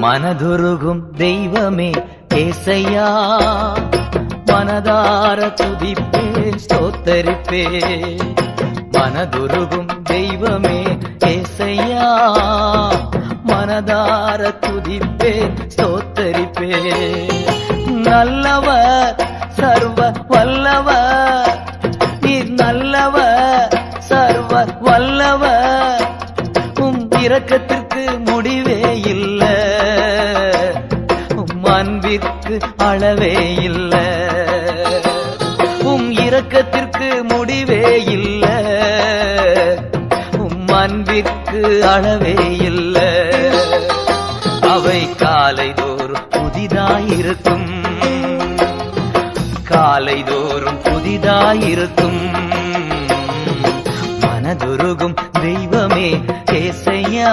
மனதுருகும் தெய்வமே ஏசையா, மனதார துதிப்பே ஸ்தோத்தரிப்பே. மனதுருகும் தெய்வமே ஏசையா, மனதார துதிப்பே ஸ்தோத்தரிப்பே. நல்லவர் சர்வ வல்லவர், நீர் நல்லவர் சர்வ வல்லவர். உம் இரக்கத்திற்கு முடிவே இல்ல, உம் அன்பிற்கு அளவே இல்ல. உம் இரக்கத்திற்கு முடிவே இல்ல, உம் அன்பிற்கு அளவே இல்ல. அவை காலைதோறும் புதிதாயிருக்கும், காலைதோறும் புதிதாயிருக்கும். மனதுருகும் தெய்வமே ஏசையா,